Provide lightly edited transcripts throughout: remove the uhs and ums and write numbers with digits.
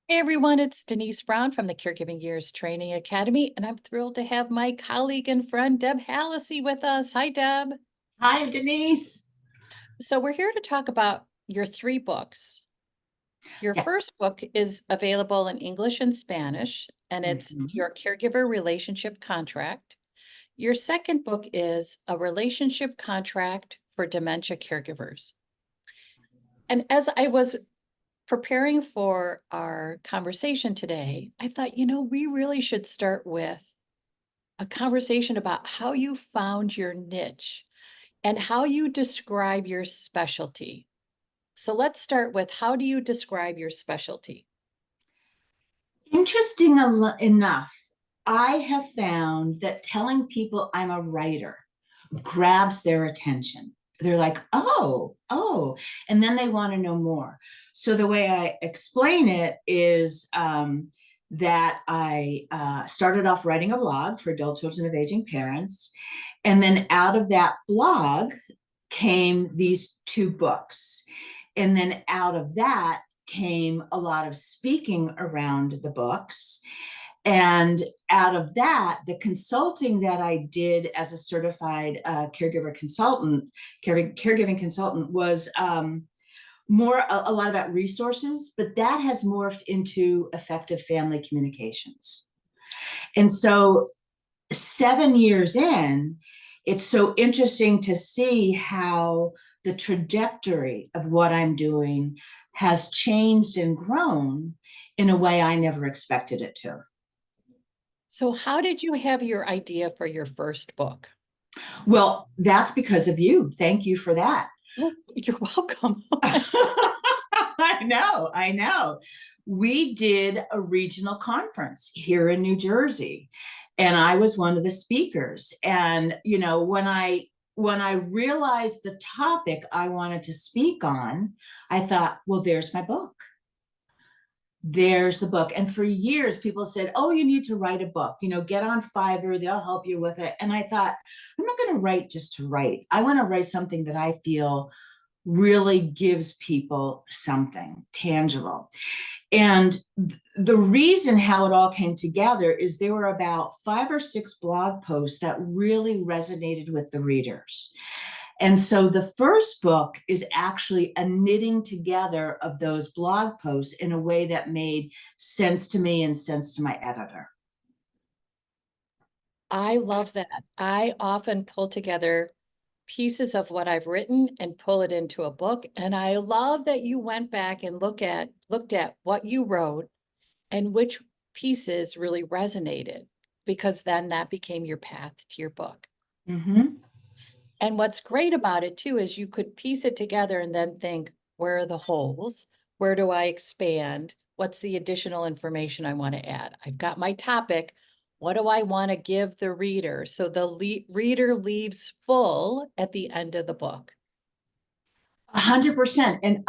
Hey everyone, it's Denise Brown from the Caregiving Years Training Academy, and I'm thrilled to have my colleague and friend Deb Hallisey with us. Hi, Deb. Hi, Denise. So we're here to talk about your three books. Your Yes. first book is available in English and Spanish, and it's Mhm. your Caregiver Relationship Contract. Your second book is a relationship contract for dementia caregivers. And as I was preparing for our conversation today, I thought, we really should start with a conversation about how you found your niche and how you describe your specialty. So let's start with, how do you describe your specialty? Enough, I have found that telling people I'm a writer grabs their attention. They're like, oh, and then they want to know more. So the way I explain it is that I started off writing a blog for adult children of aging parents. And then out of that blog came these two books. And then out of that came a lot of speaking around the books. And out of that, the consulting that I did as a certified caregiving consultant was more a lot about resources, but that has morphed into effective family communications. And so 7 years in, it's so interesting to see how the trajectory of what I'm doing has changed and grown in a way I never expected it to. So how did you have your idea for your first book? Well, that's because of you. Thank you for that. Oh, you're welcome. I know. We did a regional conference here in New Jersey, and I was one of the speakers. And when I realized the topic I wanted to speak on, I thought, well, there's my book. There's the book. And for years, people said, oh, you need to write a book, get on Fiverr, they'll help you with it. And I thought, I'm not going to write just to write. I want to write something that I feel really gives people something tangible. And the reason how it all came together is there were about 5 or 6 blog posts that really resonated with the readers. And so the first book is actually a knitting together of those blog posts in a way that made sense to me and sense to my editor. I love that. I often pull together pieces of what I've written and pull it into a book. And I love that you went back and looked at what you wrote and which pieces really resonated, because then that became your path to your book. Mm-hmm. And what's great about it too is you could piece it together and then think, where are the holes? Where do I expand? What's the additional information I want to add? I've got my topic. What do I want to give the reader? So the reader leaves full at the end of the book. 100%. And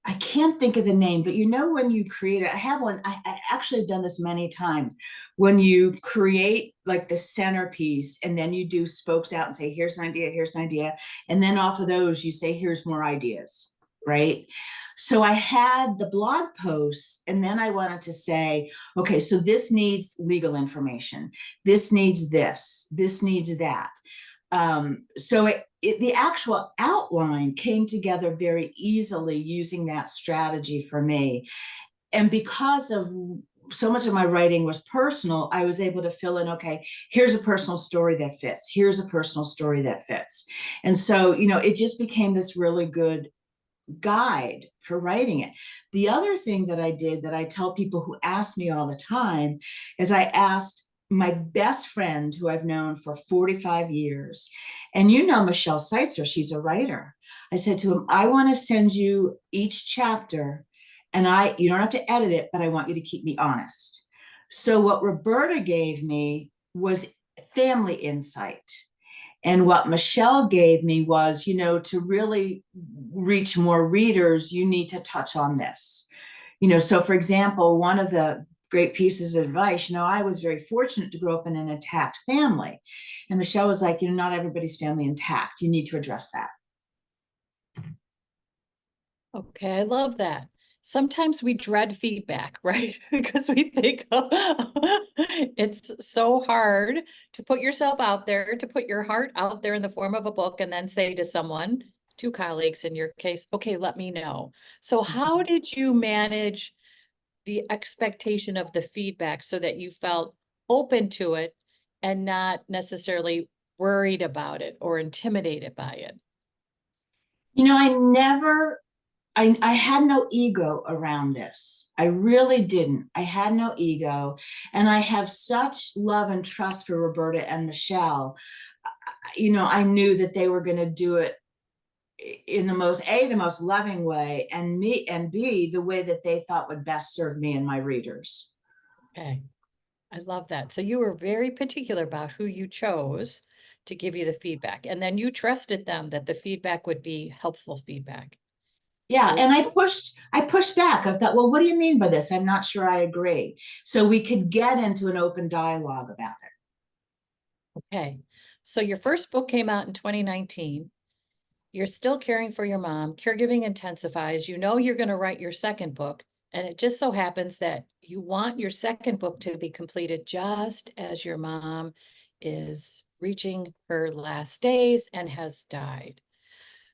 I can't think of the name, but when you create it, I have one. I actually have done this many times. When you create like the centerpiece and then you do spokes out and say, here's an idea, here's an idea. And then off of those, you say, here's more ideas, right? So I had the blog posts, and then I wanted to say, okay, so this needs legal information. This needs this needs that. So the actual outline came together very easily using that strategy for me. And because of so much of my writing was personal, I was able to fill in, okay, here's a personal story that fits. Here's a personal story that fits. And so, it just became this really good guide for writing it. The other thing that I did that I tell people who ask me all the time is I asked my best friend who I've known for 45 years, and Michelle Seitzer, she's a writer. I said to him, I want to send you each chapter, and you don't have to edit it, but I want you to keep me honest. So what Roberta gave me was family insight. And what Michelle gave me was, to really reach more readers, you need to touch on this. So for example, one of the great pieces of advice, I was very fortunate to grow up in an intact family. And Michelle was like, not everybody's family intact. You need to address that. Okay, I love that. sometimes we dread feedback, right? Because we think it's so hard to put yourself out there, to put your heart out there in the form of a book and then say to someone, two colleagues in your case, okay, let me know. So how did you manage the expectation of the feedback so that you felt open to it and not necessarily worried about it or intimidated by it? You know, I had no ego around this. I really didn't. I had no ego. And I have such love and trust for Roberta and Michelle. You know, I knew that they were going to do it in the most loving way, and B, the way that they thought would best serve me and my readers. Okay. I love that. So you were very particular about who you chose to give you the feedback. And then you trusted them that the feedback would be helpful feedback. Yeah, Very and I pushed back. I thought, well, what do you mean by this? I'm not sure I agree. So we could get into an open dialogue about it. okay. So your first book came out in 2019. You're still caring for your mom. Caregiving intensifies. You know you're going to write your second book. And it just so happens that you want your second book to be completed just as your mom is reaching her last days and has died.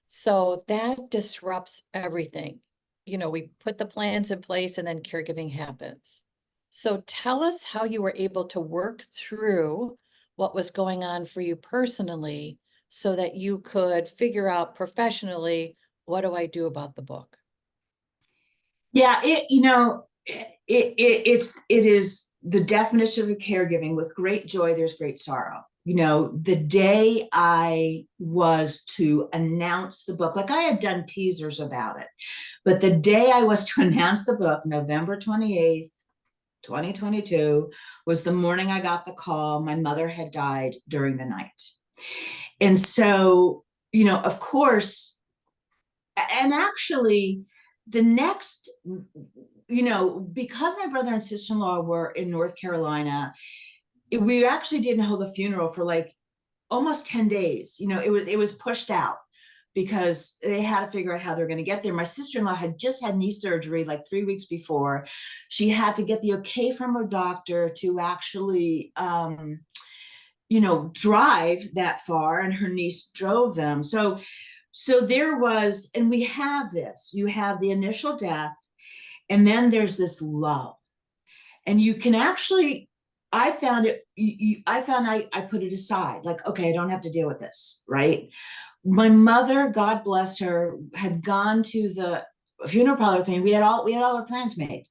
So that disrupts everything. You know, we put the plans in place and then caregiving happens. So tell us how you were able to work through what was going on for you personally so that you could figure out professionally, what do I do about the book? Yeah, it is the definition of caregiving. With great joy, there's great sorrow. You know, the day I was to announce the book, like I had done teasers about it, but the day I was to announce the book, November 28th, 2022, was the morning I got the call. My mother had died during the night. And so, you know, of course, and actually, the next, you know, because my brother and sister-in-law were in North Carolina, we actually didn't hold the funeral for like almost 10 days. You know, it was pushed out because they had to figure out how they're going to get there. My sister-in-law had just had knee surgery like 3 weeks before. She had to get the okay from her doctor to actually you know, drive that far, and her niece drove them. So there was, and we have this, you have the initial death, and then there's this lull. And you can actually, I found it, I put it aside, like, okay, I don't have to deal with this, right? My mother, God bless her, had gone to the funeral parlor thing. We had all our plans made.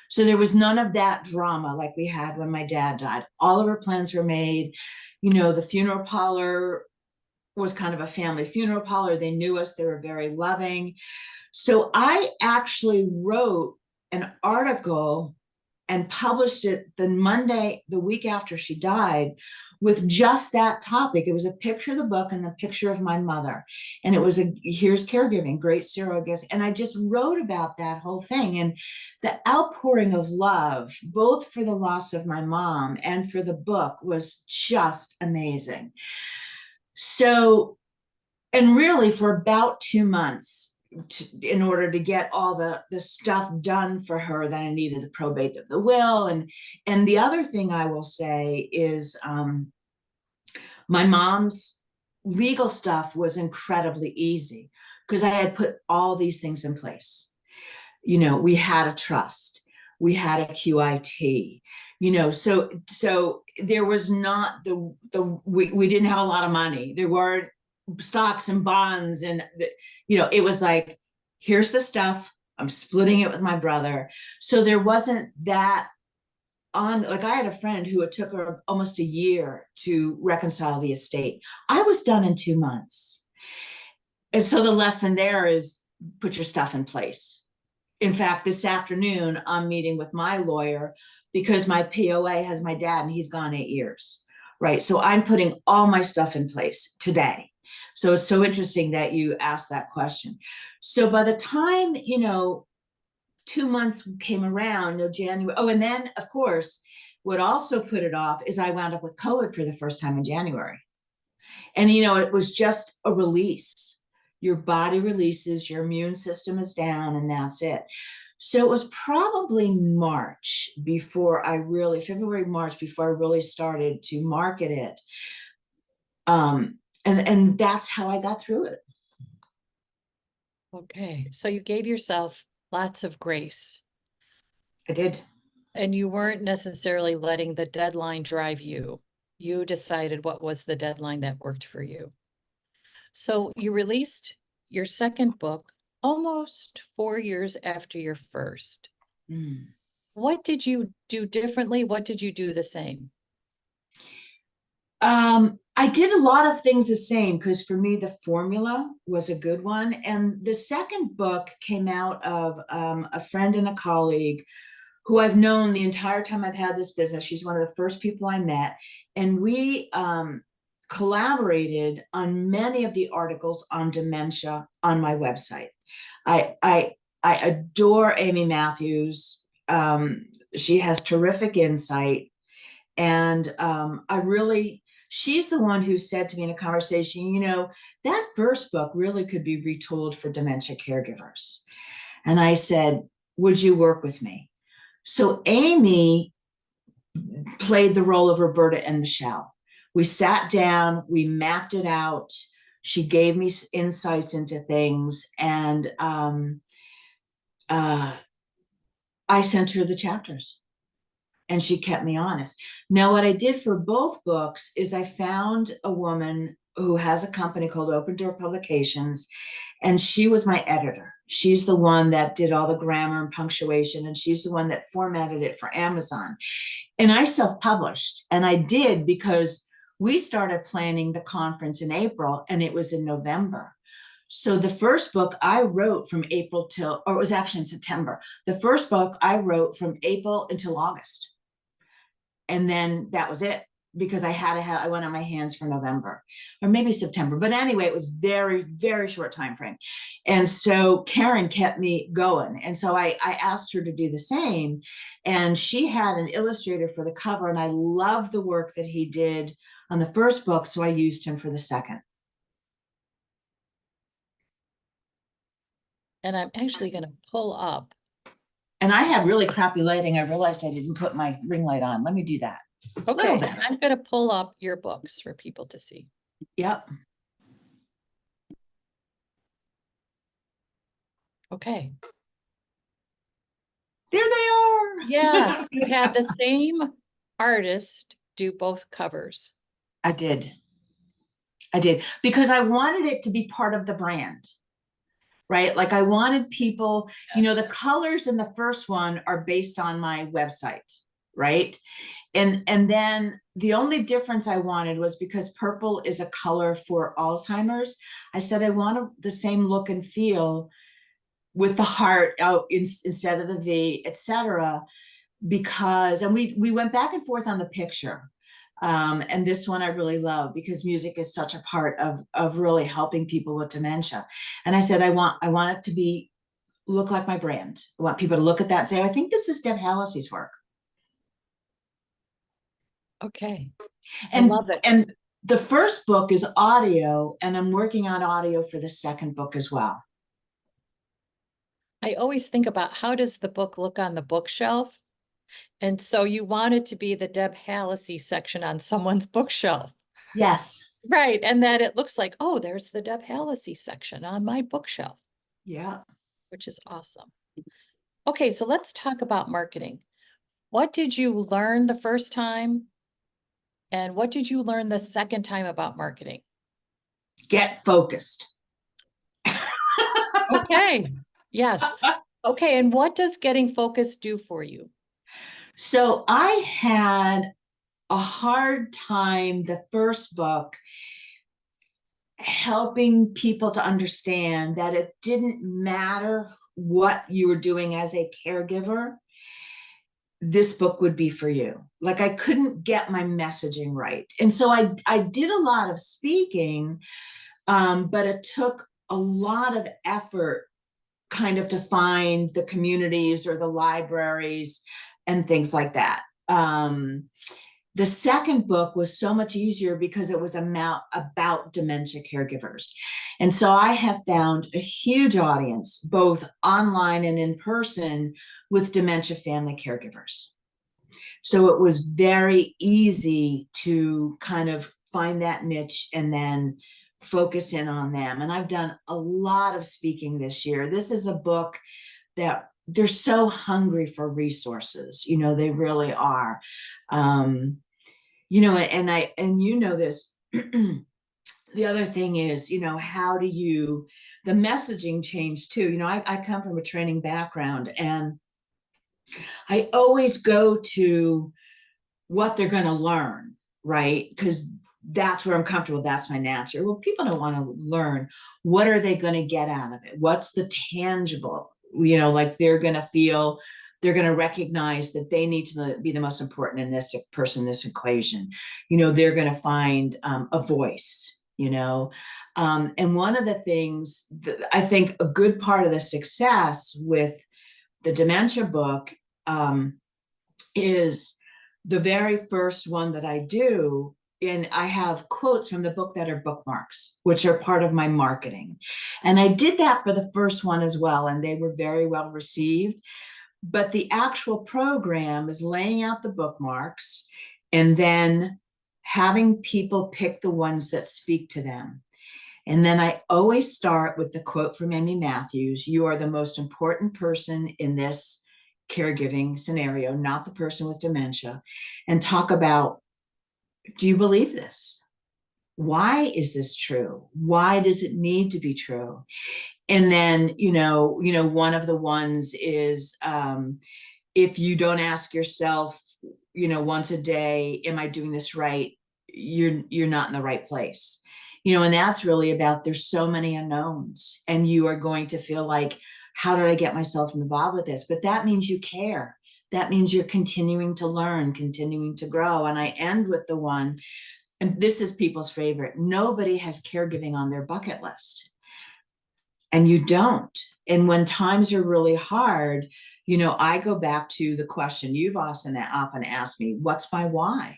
So there was none of that drama like we had when my dad died. All of our plans were made. You know, the funeral parlor was kind of a family funeral parlor. They knew us, they were very loving. So I actually wrote an article and published it the Monday, the week after she died, with just that topic. It was a picture of the book and the picture of my mother. And it was here's caregiving, great surrogacy. And I just wrote about that whole thing. And the outpouring of love, both for the loss of my mom and for the book, was just amazing. So, and really for about 2 months, in order to get all the stuff done for her that I needed, the probate of the will. And the other thing I will say is my mom's legal stuff was incredibly easy because I had put all these things in place. You know, we had a trust, we had a QIT, you know, so there was not we didn't have a lot of money. There weren't stocks and bonds, and you know, it was like, here's the stuff, I'm splitting it with my brother. So there wasn't that on, like, I had a friend who it took her almost a year to reconcile the estate. I was done in 2 months. And so the lesson there is put your stuff in place. In fact, this afternoon I'm meeting with my lawyer because my POA has my dad and he's gone 8 years, right? So I'm putting all my stuff in place today. So it's so interesting that you asked that question. So by the time, you know, 2 months came around, no January. Oh, and then of course, what also put it off is I wound up with COVID for the first time in January. And, you know, it was just a release. Your body releases, your immune system is down, and that's it. So it was probably March before I really, February, March before I really started to market it. And that's how I got through it. Okay, so you gave yourself lots of grace. I did. And you weren't necessarily letting the deadline drive you. You decided what was the deadline that worked for you. So you released your second book almost 4 years after your first. Mm. What did you do differently? What did you do the same? I did a lot of things the same because for me, the formula was a good one. And the second book came out of a friend and a colleague who I've known the entire time I've had this business. She's one of the first people I met. And we collaborated on many of the articles on dementia on my website. I adore Amy Matthews. She has terrific insight. And she's the one who said to me in a conversation, that first book really could be retooled for dementia caregivers. And I said, would you work with me? So Amy played the role of Roberta and Michelle. We sat down, we mapped it out. She gave me insights into things, and I sent her the chapters. And she kept me honest. Now, what I did for both books is I found a woman who has a company called Open Door Publications, and she was my editor. She's the one that did all the grammar and punctuation, and she's the one that formatted it for Amazon. And I self-published, and I did because we started planning the conference in April, and it was in November. So the first book I wrote from April or it was actually in September. The first book I wrote from April until August. And then that was it, because I went on my hands for November or maybe September. But anyway, it was very, very short time frame. And so Karen kept me going. And so I asked her to do the same. And she had an illustrator for the cover. And I loved the work that he did on the first book. So I used him for the second. And I'm actually going to pull up. And I had really crappy lighting. I realized I didn't put my ring light on. Let me do that. Okay, I'm going to pull up your books for people to see. Yep. Okay. There they are. Yes, you had the same artist do both covers. I did. Because I wanted it to be part of the brand, right? Like I wanted people, the colors in the first one are based on my website, right? And then the only difference I wanted was because purple is a color for Alzheimer's. I said, I want the same look and feel with the heart out instead of the V, etc. Because, and we went back and forth on the picture. And this one I really love because music is such a part of really helping people with dementia. And I said, I want it to look like my brand. I want people to look at that and say, I think this is Deb Hallisey's work. Okay. And, I love it. And the first book is audio, and I'm working on audio for the second book as well. I always think about how does the book look on the bookshelf? And so you want it to be the Deb Hallisey section on someone's bookshelf. Yes. Right. And then it looks like, oh, there's the Deb Hallisey section on my bookshelf. Yeah. Which is awesome. Okay, so let's talk about marketing. What did you learn the first time? And what did you learn the second time about marketing? Get focused. Okay. Yes. Okay. And what does getting focused do for you? So I had a hard time, the first book, helping people to understand that it didn't matter what you were doing as a caregiver, this book would be for you. Like I couldn't get my messaging right. And so I did a lot of speaking, but it took a lot of effort kind of to find the communities or the libraries and things like that. The second book was so much easier because it was about dementia caregivers. And so I have found a huge audience, both online and in person, with dementia family caregivers. So it was very easy to kind of find that niche and then focus in on them. And I've done a lot of speaking this year. This is a book that they're so hungry for resources. They really are. And you know this. The other thing is, how do the messaging change too? I come from a training background, and I always go to what they're going to learn, right? Because that's where I'm comfortable. That's my nature. Well, people don't want to learn. What are they going to get out of it? What's the tangible? Like they're going to feel, they're going to recognize that they need to be the most important in this equation. They're going to find a voice, and one of the things that I think a good part of the success with the dementia book is the very first one that I do. And I have quotes from the book that are bookmarks, which are part of my marketing. And I did that for the first one as well, and they were very well received. But the actual program is laying out the bookmarks and then having people pick the ones that speak to them. And then I always start with the quote from Amy Matthews: "You are the most important person in this caregiving scenario, not the person with dementia," and talk about, do you believe this? Why is this true? Why does it need to be true? And then, one of the ones is, if you don't ask yourself, once a day, am I doing this right? You're not in the right place. And that's really about, there's so many unknowns, and you are going to feel like, how did I get myself involved with this? But that means you care. That means you're continuing to learn, continuing to grow. And I end with the one, and this is people's favorite: nobody has caregiving on their bucket list. And you don't. And when times are really hard, I go back to the question you've often asked me: what's my why?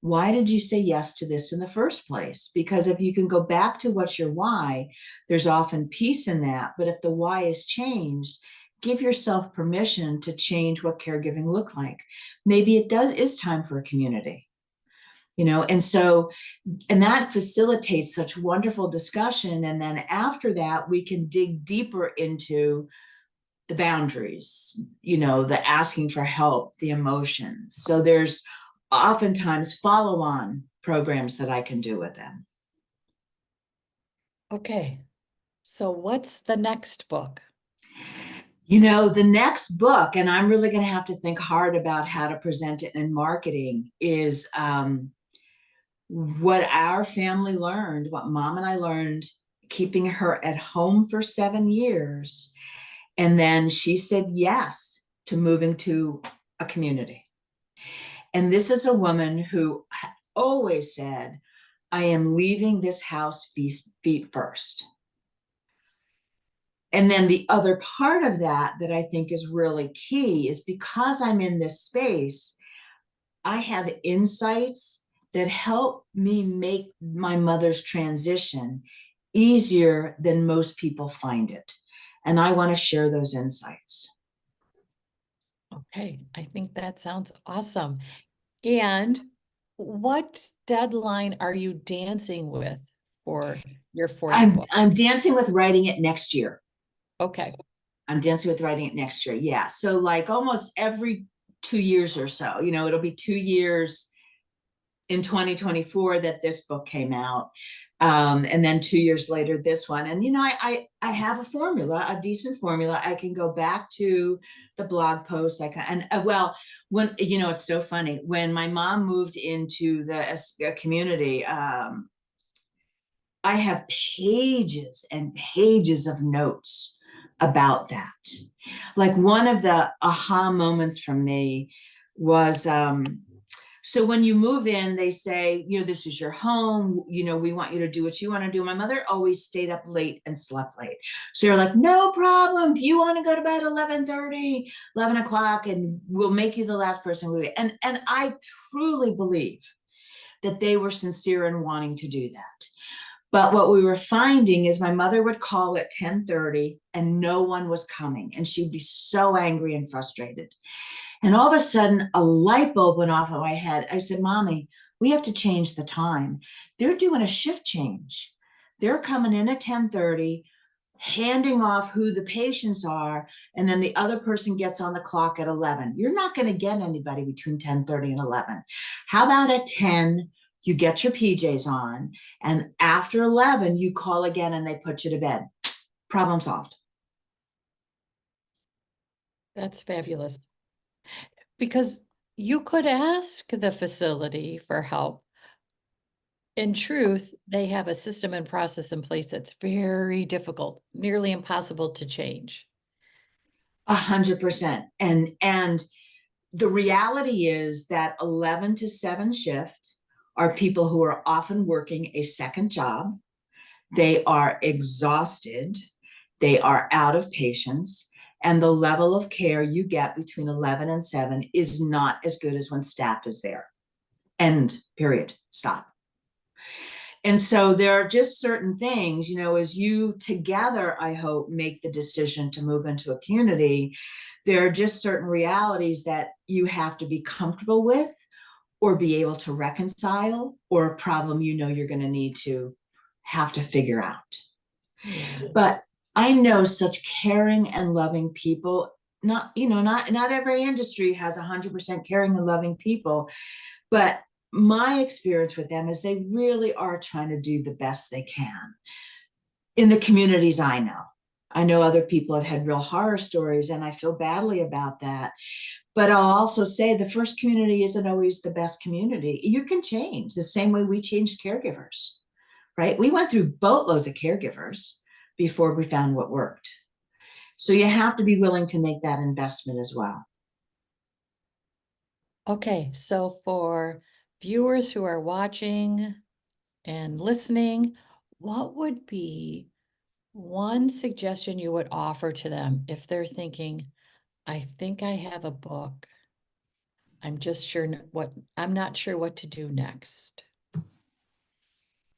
Why did you say yes to this in the first place? Because if you can go back to what's your why, there's often peace in that. But if the why is changed, give yourself permission to change what caregiving look like. Maybe is time for a community, and that facilitates such wonderful discussion. And then after that, we can dig deeper into the boundaries, the asking for help, the emotions. So there's oftentimes follow-on programs that I can do with them. Okay. So what's the next book? The next book, and I'm really going to have to think hard about how to present it in marketing, is what our family learned, what Mom and I learned, keeping her at home for 7 years. And then she said yes to moving to a community. And this is a woman who always said, I am leaving this house feet first. And then the other part of that I think is really key is, because I'm in this space, I have insights that help me make my mother's transition easier than most people find it. And I want to share those insights. Okay, I think that sounds awesome. And what deadline are you dancing with for your fourth book? I'm dancing with writing it next year. Okay. I'm dancing with writing it next year. Yeah. So like almost every 2 years or so, it'll be 2 years in 2024 that this book came out. And then 2 years later, this one. And, I have a formula, a decent formula. I can go back to the blog posts. When, it's so funny. When my mom moved into the community, I have pages and pages of notes about that. Like, one of the aha moments for me was, So when you move in, they say, this is your home. We want you to do what you want to do. My mother always stayed up late and slept late. So you're like, no problem. If you want to go to bed 11:30, 11 o'clock, and we'll make you the last person we. And I truly believe that they were sincere in wanting to do that. But what we were finding is my mother would call at 10:30 and no one was coming. And she'd be so angry and frustrated. And all of a sudden, a light bulb went off in my head. I said, Mommy, we have to change the time. They're doing a shift change. They're coming in at 10:30, handing off who the patients are, and then the other person gets on the clock at 11. You're not going to get anybody between 10:30 and 11. How about at 10, you get your PJs on, and after 11, you call again and they put you to bed. Problem solved. That's fabulous. Because you could ask the facility for help. In truth, they have a system and process in place that's very difficult, nearly impossible to change. 100%. And the reality is that 11 to 7 shift are people who are often working a second job. They are exhausted. They are out of patience. And the level of care you get between 11 and 7 is not as good as when staff is there. End, period, stop. And so there are just certain things, as you together, I hope, make the decision to move into a community, there are just certain realities that you have to be comfortable with or be able to reconcile, or a problem you're going to need to have to figure out. Yeah. But I know such caring and loving people. Not every industry has 100% caring and loving people, but my experience with them is they really are trying to do the best they can in the communities I know. I know other people have had real horror stories, and I feel badly about that. But I'll also say the first community isn't always the best community. You can change the same way we changed caregivers, right? We went through boatloads of caregivers before we found what worked. So you have to be willing to make that investment as well. Okay, so for viewers who are watching and listening, what would be one suggestion you would offer to them if they're thinking, I think I have a book. I'm not sure what to do next.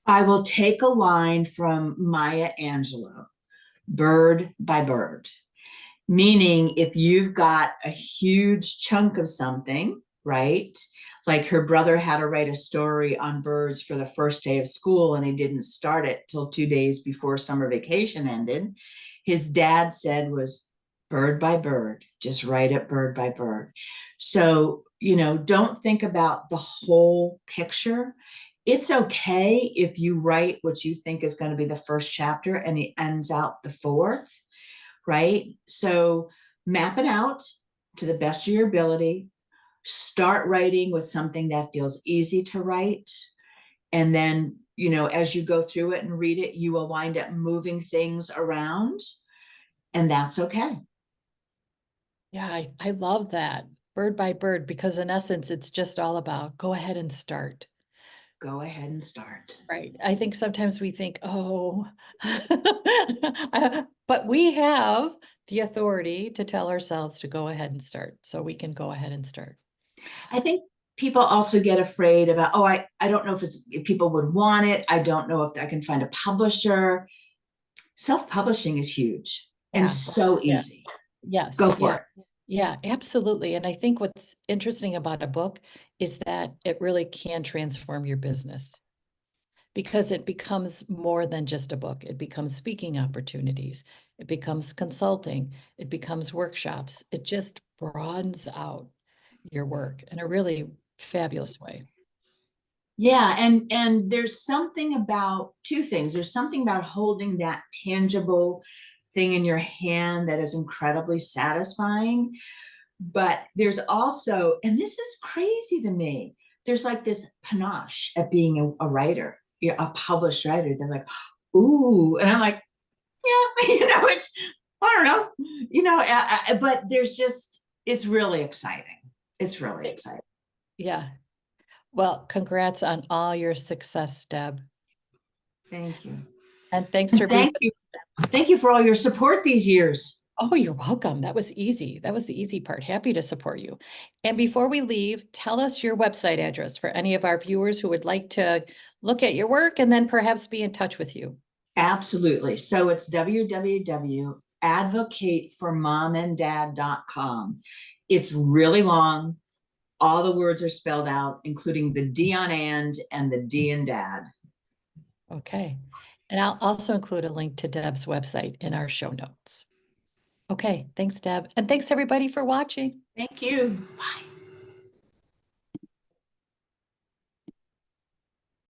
I will take a line from Maya Angelou, bird by bird, meaning if you've got a huge chunk of something, right? Like her brother had to write a story on birds for the first day of school, and he didn't start it till 2 days before summer vacation ended. His dad said was bird by bird, just write it bird by bird. So, don't think about the whole picture. It's okay if you write what you think is going to be the first chapter and it ends out the fourth, right? So map it out to the best of your ability. Start writing with something that feels easy to write. And then, as you go through it and read it, you will wind up moving things around, and that's okay. Yeah, I love that. Bird by bird, because in essence, it's just all about go ahead and start. Go ahead and start. Right. I think sometimes we think, oh, but we have the authority to tell ourselves to go ahead and start. So we can go ahead and start. I think people also get afraid about, I don't know if people would want it. I don't know if I can find a publisher. Self-publishing is huge and so easy. Yes. Go for it. Yeah, absolutely. And I think what's interesting about a book is that it really can transform your business because it becomes more than just a book. It becomes speaking opportunities. It becomes consulting. It becomes workshops. It just broadens out your work in a really fabulous way. Yeah, and there's something about two things. There's something about holding that tangible thing in your hand that is incredibly satisfying. But there's also, and this is crazy to me, there's like this panache at being a writer, a published writer. They're like, ooh, and I'm like, yeah, it's, I don't know, but it's really exciting. It's really exciting. Yeah. Well, congrats on all your success, Deb. Thank you. And thanks for And being. thank you for all your support these years. Oh, you're welcome. That was easy. That was the easy part. Happy to support you. And before we leave, tell us your website address for any of our viewers who would like to look at your work and then perhaps be in touch with you. Absolutely. So it's www.advocateformomanddad.com. It's really long. All the words are spelled out, including the D on and the D in dad. Okay. And I'll also include a link to Deb's website in our show notes. Okay. Thanks, Deb. And thanks everybody for watching. Thank you. Bye.